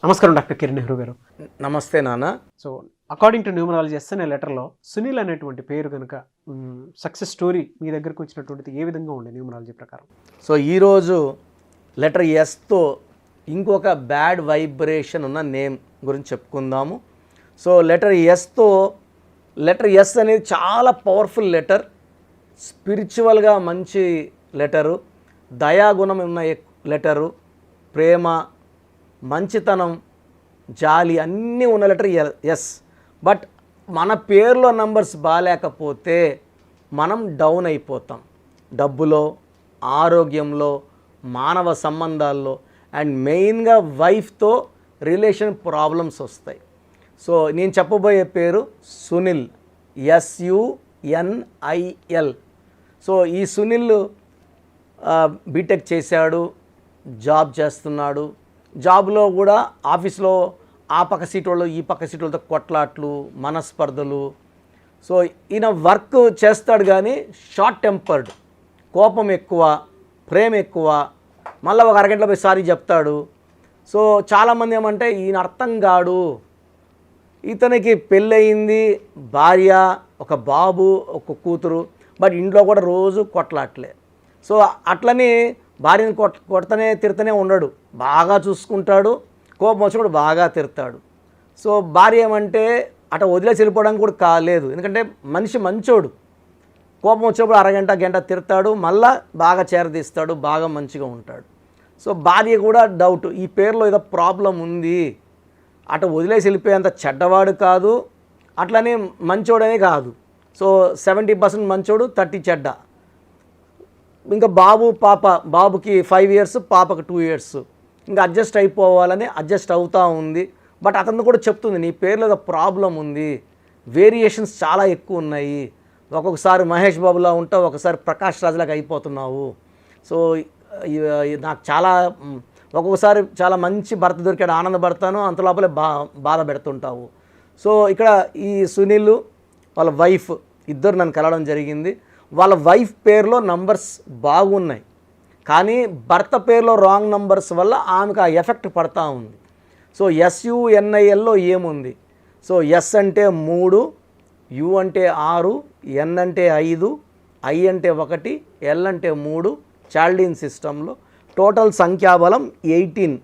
నమస్కారం డాక్టర్ కిరణ్ నెహ్రూ గారు. నమస్తే నాన్న. సో అకార్డింగ్ టు న్యూమరాలజీ అనే లెటర్లో సునీల్ అనేటువంటి పేరు కనుక సక్సెస్ స్టోరీ మీ దగ్గరకు వచ్చినటువంటిది ఏ విధంగా ఉండే న్యూమరాలజీ ప్రకారం? సో ఈరోజు లెటర్ ఎస్తో ఇంకొక బ్యాడ్ వైబ్రేషన్ ఉన్న నేమ్ గురించి చెప్పుకుందాము. సో లెటర్ ఎస్ అనేది చాలా పవర్ఫుల్ లెటర్, స్పిరిచువల్గా మంచి లెటరు, దయాగుణం ఉన్న లెటరు, ప్రేమ, మంచితనం, జాలి అన్నీ ఉన్న లెటర్ ఎస్. బట్ మన పేరులో నంబర్స్ బాగాలేకపోతే మనం డౌన్ అయిపోతాం. డబ్బులో, ఆరోగ్యంలో, మానవ సంబంధాల్లో అండ్ మెయిన్గా వైఫ్తో రిలేషన్ ప్రాబ్లమ్స్ వస్తాయి. సో నేను చెప్పబోయే పేరు సునీల్, SUNIL. సో ఈ సునీల్ బీటెక్ చేశాడు, జాబ్ చేస్తున్నాడు. జాబ్లో కూడా ఆఫీస్లో ఆ పక్క సీట్ వాళ్ళు ఈ పక్క సీట్ వాళ్ళతో కొట్లాట్లు, మనస్పర్ధలు. సో ఈయన వర్క్ చేస్తాడు కానీ షార్ట్ టెంపర్డ్, కోపం ఎక్కువ, ప్రేమ ఎక్కువ, మళ్ళీ ఒక అరగంటలో పోయి సారీ చెప్తాడు. సో చాలామంది ఏమంటే ఈయన అర్థం కాడు, ఇతనికి పెళ్ళయింది, భార్య, ఒక బాబు, ఒక కూతురు, బట్ ఇంట్లో కూడా రోజు కొట్లాట్లే. సో అట్లని భార్యను కొడతనే తిడతనే ఉండడు, బాగా చూసుకుంటాడు, కోపం వచ్చినప్పుడు బాగా తిడతాడు. సో భార్య ఏమంటే అట వదిలేసి వెళ్ళిపోవడానికి కూడా కాలేదు, ఎందుకంటే మనిషి మంచోడు. కోపం వచ్చినప్పుడు అరగంట గంట తిడతాడు, మళ్ళా బాగా చేరదీస్తాడు, బాగా మంచిగా ఉంటాడు. సో భార్య కూడా డౌట్, ఈ పేరులో ఏదో ప్రాబ్లం ఉంది, అట వదిలేసి వెళ్ళిపోయేంత చెడ్డవాడు కాదు, అట్లనే మంచోడనే కాదు. సో 70% మంచోడు, 30 చెడ్డ. ఇంకా బాబు పాప, బాబుకి 5 years, పాపకు 2 years. ఇంకా అడ్జస్ట్ అయిపోవాలని అడ్జస్ట్ అవుతూ ఉంది. బట్ అతను కూడా చెప్తుంది, నీ పేరులో ఏదో ప్రాబ్లం ఉంది, వేరియేషన్స్ చాలా ఎక్కువ ఉన్నాయి, ఒక్కొక్కసారి మహేష్ బాబులా ఉంటావు, ఒకసారి ప్రకాష్ రాజ్లాగా అయిపోతున్నావు. సో నాకు చాలా ఒక్కొక్కసారి చాలా మంచి భర్త దొరికాడు, ఆనందపడతాను, అంత లోపలే బాధ పెడుతుంటావు. సో ఇక్కడ ఈ సునీల్ వాళ్ళ వైఫ్ ఇద్దరు నన్ను కలవడం జరిగింది. వాళ్ళ వైఫ్ పేరులో నంబర్స్ బాగున్నాయి, కానీ భర్త పేరులో రాంగ్ నంబర్స్ వల్ల ఆమెకు ఆ ఎఫెక్ట్ పడతా ఉంది. సో SUNILలో ఏముంది? సో ఎస్ అంటే 3, యు అంటే 6, ఎన్ అంటే 5, ఐ అంటే 1, ఎల్ అంటే 3. చాల్డీన్ సిస్టంలో టోటల్ సంఖ్యాబలం 18.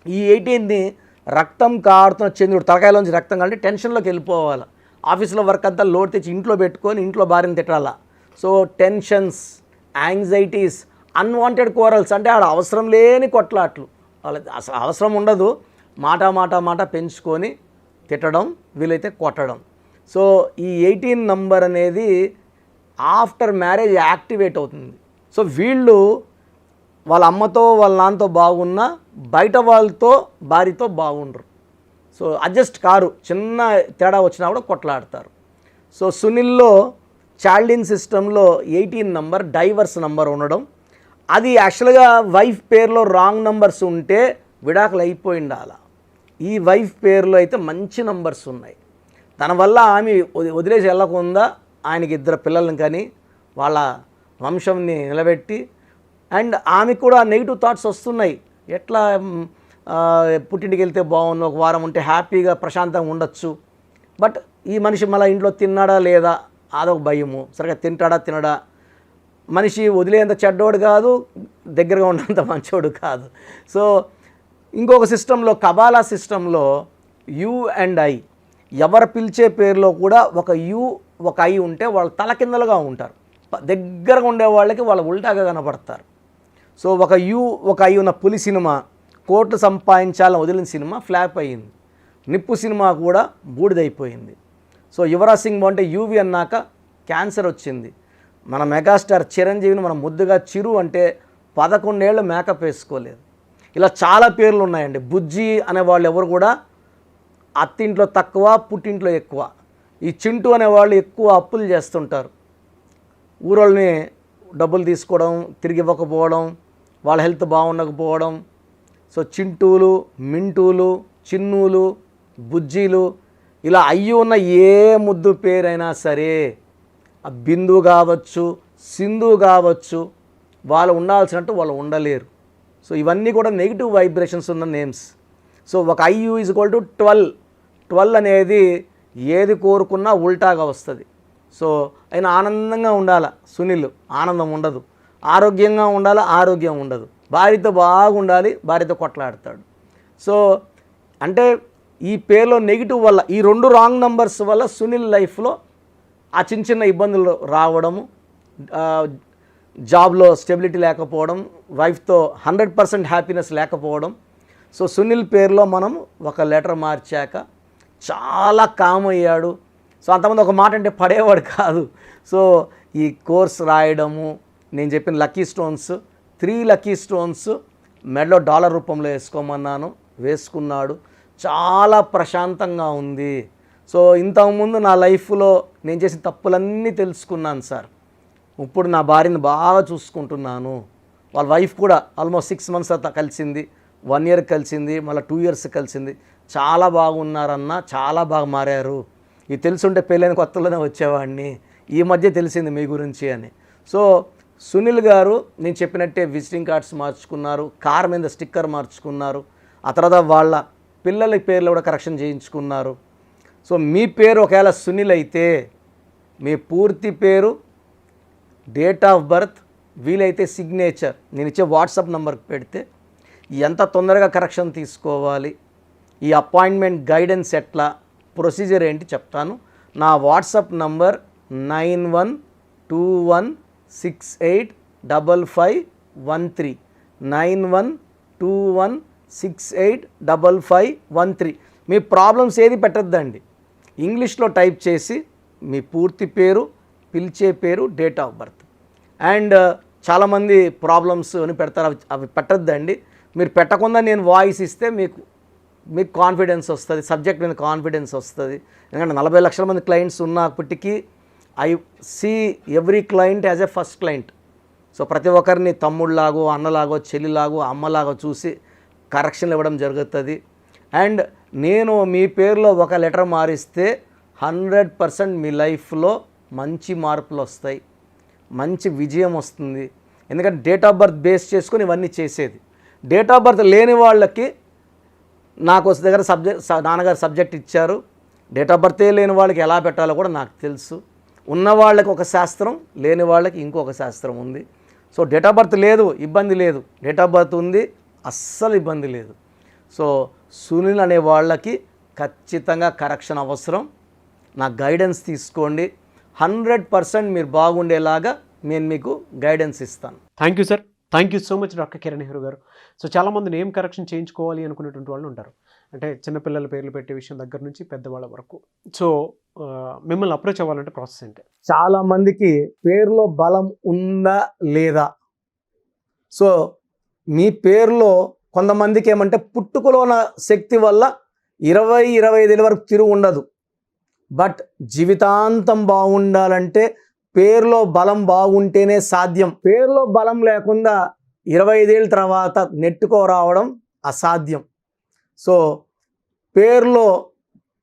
ఈ 18ని రక్తం కారుతున్న చంద్రుడు, తలకాయలోంచి రక్తం కంటే టెన్షన్లోకి వెళ్ళిపోవాలి. ఆఫీస్లో వర్క్ అంతా లోడ్ తెచ్చి ఇంట్లో పెట్టుకొని ఇంట్లో భార్యను తిట్టాలా. So tensions, anxieties, unwanted quarrels, అంటే ఆడ అవసరం లేని కొట్లాట్లు, వాళ్ళకి అసలు అవసరం ఉండదు, మాట పెంచుకొని తిట్టడం, వీలైతే కొట్టడం. సో ఈ 18 నంబర్ అనేది ఆఫ్టర్ మ్యారేజ్ యాక్టివేట్ అవుతుంది. సో వీళ్ళు వాళ్ళ అమ్మతో వాళ్ళ నాన్నతో బాగున్నా బయట వాళ్ళతో భార్యతో బాగుండరు. సో అడ్జస్ట్ కారు, చిన్న తేడా వచ్చినా కూడా కొట్లాడతారు. సో సునీల్లో చాల్డీన్ సిస్టంలో 18 నంబర్ డైవర్స్ నంబర్ ఉండడం, అది యాక్చువల్గా వైఫ్ పేరులో రాంగ్ నంబర్స్ ఉంటే విడాకులు అయిపోయి ఉండాలి. ఈ వైఫ్ పేరులో అయితే మంచి నంబర్స్ ఉన్నాయి. దానివల్ల ఆమె వదిలేసి వెళ్ళకుండా ఆయనకి 2 పిల్లలను కానీ వాళ్ళ వంశంని నిలబెట్టి, అండ్ ఆమెకు కూడా నెగిటివ్ థాట్స్ వస్తున్నాయి, ఎట్లా పుట్టింటికి వెళ్తే బాగుండు, ఒక వారం ఉంటే హ్యాపీగా ప్రశాంతంగా ఉండొచ్చు. బట్ ఈ మనిషి మళ్ళీ ఇంట్లో తిన్నాడా లేదా అదొక భయము, సరిగ్గా తింటాడా తినడా, మనిషి వదిలేంత చెడ్డోడు కాదు, దగ్గరగా ఉన్నంత మంచోడు కాదు. సో ఇంకొక సిస్టంలో, కబాలా సిస్టంలో యు అండ్ ఐ, ఎవరు పిలిచే పేరులో కూడా ఒక యు ఒక ఐ ఉంటే వాళ్ళు తలకిందలుగా ఉంటారు, దగ్గరగా ఉండే వాళ్ళకి వాళ్ళు ఉల్టాగా కనపడతారు. సో ఒక యు ఒక ఐ ఉన్న పులి సినిమా, కోట్లు సంపాదించాలని వదిలిన సినిమా ఫ్లాప్ అయ్యింది. నిప్పు సినిమా కూడా బూడిదైపోయింది. సో యువరాజ్ సింగ్ అంటే యూవి అన్నాక క్యాన్సర్ వచ్చింది. మన మెగాస్టార్ చిరంజీవిని మనం ముద్దుగా చిరు అంటే 11 ఏళ్ళు మేకప్ వేసుకోలేదు. ఇలా చాలా పేర్లు ఉన్నాయండి. బుజ్జి అనేవాళ్ళు ఎవరు కూడా అత్తింట్లో తక్కువ, పుట్టింట్లో ఎక్కువ. ఈ చింటూ అనేవాళ్ళు ఎక్కువ అప్పులు చేస్తుంటారు, ఊరోళ్ళని డబ్బులు తీసుకోవడం, తిరిగి ఇవ్వకపోవడం, వాళ్ళ హెల్త్ బాగుండకపోవడం. సో చింటూలు, మింటూలు, చిన్నూలు, బుజ్జీలు, ఇలా అయ్యి ఉన్న ఏ ముద్దు పేరైనా సరే, ఆ బిందు కావచ్చు, సింధు కావచ్చు, వాళ్ళు ఉండాల్సినట్టు వాళ్ళు ఉండలేరు. సో ఇవన్నీ కూడా నెగిటివ్ వైబ్రేషన్స్ ఉన్న నేమ్స్. సో ఒక IU = 12 అనేది ఏది కోరుకున్నా ఉల్టాగా వస్తుంది. సో ఆయన ఆనందంగా ఉండాలి సునీల్, ఆనందం ఉండదు. ఆరోగ్యంగా ఉండాలి, ఆరోగ్యం ఉండదు. భార్యతో బాగుండాలి, భార్యతో కొట్లాడతాడు. సో అంటే ఈ పేరులో నెగిటివ్ వల్ల, ఈ 2 రాంగ్ నంబర్స్ వల్ల సునీల్ లైఫ్లో ఆ చిన్న చిన్న ఇబ్బందులు రావడము, జాబ్లో స్టెబిలిటీ లేకపోవడం, వైఫ్తో 100% హ్యాపీనెస్ లేకపోవడం. సో సునీల్ పేరులో మనం ఒక లెటర్ మార్చాక చాలా కామ్ అయ్యాడు. సో అంతమంది ఒక మాట అంటే పడేవాడు కాదు. సో ఈ కోర్స్ రాయడము, నేను చెప్పిన లక్కీ స్టోన్స్ 3 లక్కీ స్టోన్స్ మెడలో డాలర్ రూపంలో వేసుకోమన్నాను, వేసుకున్నాడు. చాలా ప్రశాంతంగా ఉంది. సో ఇంతకుముందు నా లైఫ్లో నేను చేసిన తప్పులన్నీ తెలుసుకున్నాను సార్. ఇప్పుడు నా భార్యను బాగా చూసుకుంటున్నాను. వాళ్ళ వైఫ్ కూడా ఆల్మోస్ట్ 6 months కలిసింది, 1 year కలిసింది, మళ్ళీ 2 years కలిసింది. చాలా బాగున్నారన్న, చాలా బాగా మారారు. ఇది తెలుసుంటే పెళ్ళైన కొత్తలోనే వచ్చేవాడిని, ఈ మధ్య తెలిసింది మీ గురించి అని. సో సునీల్ గారు నేను చెప్పినట్టే విజిటింగ్ కార్డ్స్ మార్చుకున్నారు, కార్ మీద స్టిక్కర్ మార్చుకున్నారు, ఆ తర్వాత వాళ్ళ పిల్లల పేర్లు కూడా కరెక్షన్ చేయించుకున్నారు. సో మీ పేరు ఒకవేళ సునీల్ అయితే మీ పూర్తి పేరు, డేట్ ఆఫ్ బర్త్, వీలైతే సిగ్నేచర్ నేను ఇచ్చే వాట్సాప్ నెంబర్కి పెడితే ఎంత తొందరగా కరెక్షన్ తీసుకోవాలి, ఈ అపాయింట్మెంట్ గైడెన్స్ ఎట్లా, ప్రొసీజర్ ఏంటి చెప్తాను. నా వాట్సాప్ నంబర్ 9121685513 9121685513. మీ ప్రాబ్లమ్స్ ఏది పెట్టద్దండి, ఇంగ్లీష్లో టైప్ చేసి మీ పూర్తి పేరు, పిలిచే పేరు, డేట్ ఆఫ్ బర్త్. అండ్ చాలామంది ప్రాబ్లమ్స్ అని పెడతారు, అవి పెట్టద్దండి. మీరు పెట్టకుండా నేను వాయిస్ ఇస్తే మీకు కాన్ఫిడెన్స్ వస్తుంది, సబ్జెక్ట్ మీద కాన్ఫిడెన్స్ వస్తుంది. ఎందుకంటే 40 లక్షల మంది క్లయింట్స్ ఉన్నప్పటికీ I see every client as a first client. So ప్రతి ఒక్కరిని తమ్ముళ్ళలాగో, అన్నలాగో, చెల్లిలాగో, అమ్మలాగో చూసి కరెక్షన్లు ఇవ్వడం జరుగుతుంది. అండ్ నేను మీ పేరులో ఒక లెటర్ మారిస్తే 100% మీ లైఫ్లో మంచి మార్పులు వస్తాయి, మంచి విజయం వస్తుంది. ఎందుకంటే డేట్ ఆఫ్ బర్త్ బేస్ చేసుకొని ఇవన్నీ చేసేది. డేట్ ఆఫ్ బర్త్ లేని వాళ్ళకి నాకు దగ్గర నాన్నగారు సబ్జెక్ట్ ఇచ్చారు. డేట్ ఆఫ్ బర్తే లేని వాళ్ళకి ఎలా పెట్టాలో కూడా నాకు తెలుసు. ఉన్న వాళ్ళకి ఒక శాస్త్రం, లేని వాళ్ళకి ఇంకొక శాస్త్రం ఉంది. సో డేట్ ఆఫ్ బర్త్ లేదు, ఇబ్బంది లేదు. డేట్ ఆఫ్ బర్త్ ఉంది, అస్సలు ఇబ్బంది లేదు. సో సునీల్ అనే వాళ్ళకి ఖచ్చితంగా కరెక్షన్ అవసరం. నా గైడెన్స్ తీసుకోండి, 100% మీరు బాగుండేలాగా నేను మీకు గైడెన్స్ ఇస్తాను. Thank you sir, thank you so much doctor Kiran Nehru గారు. సో చాలామంది నేమ్ కరెక్షన్ చేయించుకోవాలి అనుకునేటువంటి వాళ్ళు ఉంటారు, అంటే చిన్నపిల్లల పేర్లు పెట్టే విషయం దగ్గర నుంచి పెద్దవాళ్ళ వరకు. సో మిమ్మల్ని అప్రోచ్ అవ్వాలంటే ప్రాసెస్ ఏంటి? చాలామందికి పేరులో బలం ఉందా లేదా, సో మీ పేరులో కొంతమందికి ఏమంటే పుట్టుకలో ఉన్న శక్తి వల్ల 20-25 ఏళ్ళ వరకు తిరుగు ఉండదు. బట్ జీవితాంతం బాగుండాలంటే పేరులో బలం బాగుంటేనే సాధ్యం. పేరులో బలం లేకుండా 25 ఏళ్ళ తర్వాత నెట్టుకోరావడం అసాధ్యం. సో పేరులో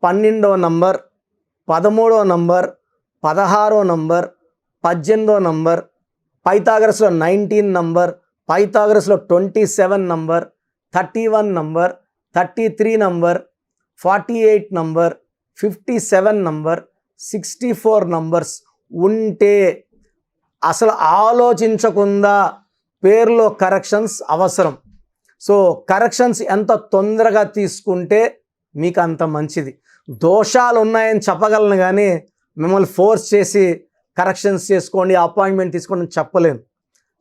12వ నంబర్, 13వ నంబర్, 16వ నంబర్, 18వ నంబర్, పైథాగరస్లో 19 నంబర్, పైథాగరస్లో 27 number, 31 number, 33 number, 48 number, 57 number, 64 numbers ఉంటే అసలు ఆలోచించకుండా పేరులో కరెక్షన్స్ అవసరం. సో కరెక్షన్స్ ఎంత తొందరగా తీసుకుంటే మీకు అంత మంచిది. దోషాలు ఉన్నాయని చెప్పగలను కానీ మిమ్మల్ని ఫోర్స్ చేసి కరెక్షన్స్ చేసుకోండి, అపాయింట్మెంట్ తీసుకోండి అని చెప్పలేను.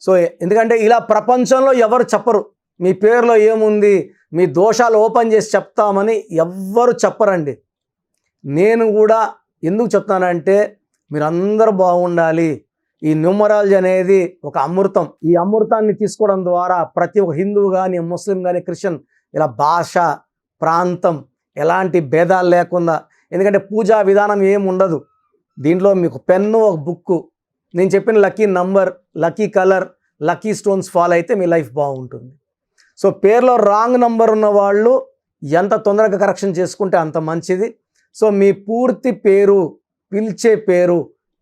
సో ఎందుకంటే ఇలా ప్రపంచంలో ఎవరు చెప్పరు. మీ పేరులో ఏముంది, మీ దోషాలు ఓపెన్ చేసి చెప్తామని ఎవ్వరు చెప్పరండి. నేను కూడా ఎందుకు చెప్తానంటే మీరందరూ బాగుండాలి. ఈ న్యూమరాలజీ అనేది ఒక అమృతం. ఈ అమృతాన్ని తీసుకోవడం ద్వారా ప్రతి ఒక్క హిందువు కానీ, ముస్లిం కానీ, క్రిస్టియన్ ఇలా భాష, ప్రాంతం ఎలాంటి భేదాలు లేకుండా, ఎందుకంటే పూజా విధానం ఏమి ఉండదు దీంట్లో. మీకు పెన్ను, ఒక బుక్కు, నేను చెప్పిన lucky number, lucky colour, lucky stones follow అయితే మీ లైఫ్ బాగుంటుంది. సో పేరులో రాంగ్ నంబర్ ఉన్న వాళ్ళు ఎంత తొందరగా కరెక్షన్ చేసుకుంటే అంత మంచిది. సో మీ పూర్తి పేరు, పిలిచే పేరు,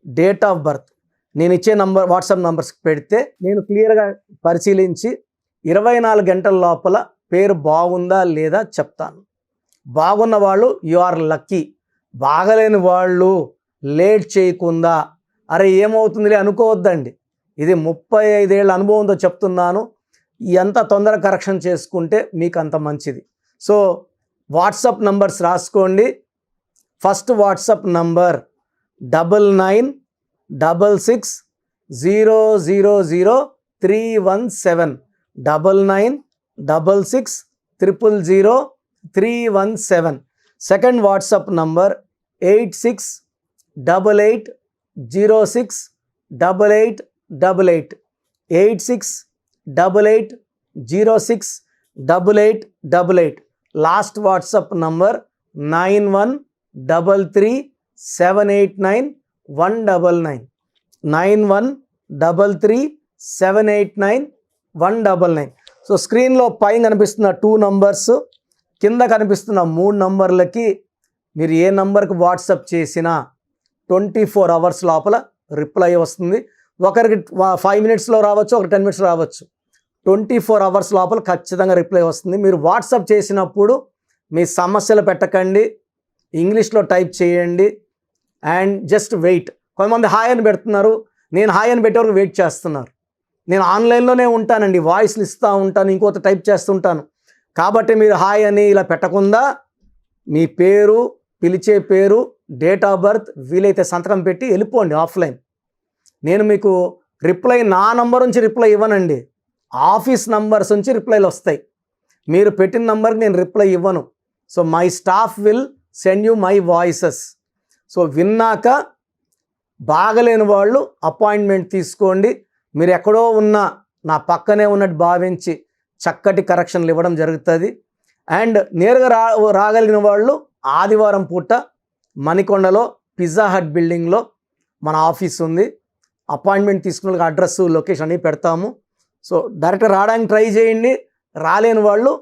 డేట్ ఆఫ్ బర్త్ నేను ఇచ్చే నంబర్, వాట్సాప్ నంబర్స్కి పెడితే నేను క్లియర్గా పరిశీలించి 24 గంటల లోపల పేరు బాగుందా లేదా చెప్తాను. బాగున్న వాళ్ళు యు ఆర్ లక్కీ. బాగలేని వాళ్ళు లేట్ చేయకుండా అరే ఏమవుతుందిలే అనుకోవద్దండి. ఇది 35 ఏళ్ళ అనుభవంతో చెప్తున్నాను. ఎంత తొందర కరెక్షన్ చేసుకుంటే మీకు అంత మంచిది. సో వాట్సాప్ నంబర్స్ రాసుకోండి. First WhatsApp number 9966000317 9966000317. Second WhatsApp number 8688068888 8688068888. Last WhatsApp number 9133789199 9133789199. So స్క్రీన్లో పైన కనిపిస్తున్న 2 నంబర్స్, కింద కనిపిస్తున్న 3 నంబర్లకి మీరు ఏ నంబర్కి వాట్సాప్ చేసినా 24 అవర్స్ లోపల రిప్లై వస్తుంది. ఒకరికి 5 మినిట్స్లో రావచ్చు, ఒక 10 మినిట్స్ రావచ్చు. 24 అవర్స్ లోపల ఖచ్చితంగా రిప్లై వస్తుంది. మీరు వాట్సాప్ చేసినప్పుడు మీ సమస్యలు పెట్టకండి, ఇంగ్లీష్లో టైప్ చేయండి అండ్ జస్ట్ వెయిట్. కొంతమంది హాయ్ అని పెడుతున్నారు, నేను హాయ్ అని పెట్టే వరకు వెయిట్ చేస్తున్నారు. నేను ఆన్లైన్లోనే ఉంటానండి, వాయిస్లు ఇస్తూ ఉంటాను, ఇంకొక టైప్ చేస్తుంటాను. కాబట్టి మీరు హాయ్ అని ఇలా పెట్టకుండా మీ పేరు, పిలిచే పేరు, డేట్ ఆఫ్ బర్త్, వీలైతే సంతకం పెట్టి వెళ్ళిపోండి ఆఫ్లైన్. నేను మీకు రిప్లై నా నంబర్ నుంచి రిప్లై ఇవ్వనండి, ఆఫీస్ నంబర్స్ నుంచి రిప్లైలు వస్తాయి. మీరు పెట్టిన నంబర్కి నేను రిప్లై ఇవ్వను. So my staff will send you my voices. So విన్నాక బాగలేని వాళ్ళు అపాయింట్మెంట్ తీసుకోండి. మీరు ఎక్కడో ఉన్నా నా పక్కనే ఉన్నట్టు భావించి చక్కటి కరెక్షన్లు ఇవ్వడం జరుగుతుంది. అండ్ నేరుగా రాగలిగిన వాళ్ళు ఆదివారం పూట మణికొండలో పిజ్జా హట్ బిల్డింగ్లో మన ఆఫీస్ ఉంది. అపాయింట్మెంట్ తీసుకున్న వాళ్ళకి అడ్రస్, లొకేషన్ అన్నీ పెడతాము. సో డైరెక్ట్గా రావడానికి ట్రై చేయండి. రాలేని వాళ్ళు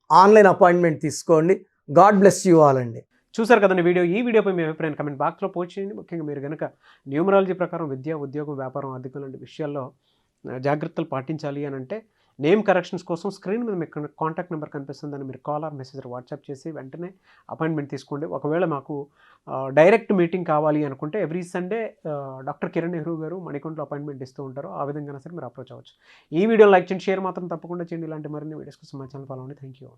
ఆన్లైన్ అపాయింట్మెంట్ తీసుకోండి. గాడ్ బ్లెస్ యూ ఆల్ అండి. చూసారు కదండి వీడియో. ఈ వీడియోపై మీ అభిప్రాయం కమెంట్ బాక్స్లో పోస్ట్ చేయండి. ముఖ్యంగా మీరు కనుక న్యూమరాలజీ ప్రకారం విద్య, ఉద్యోగం, వ్యాపారం, ఆర్థికం లాంటి విషయాల్లో జాగ్రత్తలు పాటించాలి అని అంటే నేమ్ కరెక్షన్స్ కోసం స్క్రీన్ మీద మీకు కాంటాక్ట్ నెంబర్ కనిపిస్తుందని మీరు కాల్ ఆర్ మెసేజ్ వాట్సాప్ చేసి వెంటనే అపాయింట్మెంట్ తీసుకోండి. ఒకవేళ మాకు డైరెక్ట్ మీటింగ్ కావాలి అనుకుంటే every Sunday doctor Kiran Nehru గారు మణికొండలో అపాయింట్మెంట్ ఇస్తూ ఉంటారు. ఆ విధంగా సరే మీరు అప్రోచ్ అవ్వచ్చు. ఈ వీడియో లైక్ చేయండి, షేర్ మాత్రం తప్పకుండా చేయండి. ఇలాంటి మరిన్ని వీడియోస్ కోసం మా ఛానల్ ఫాలో అవ్వండి. Thank you.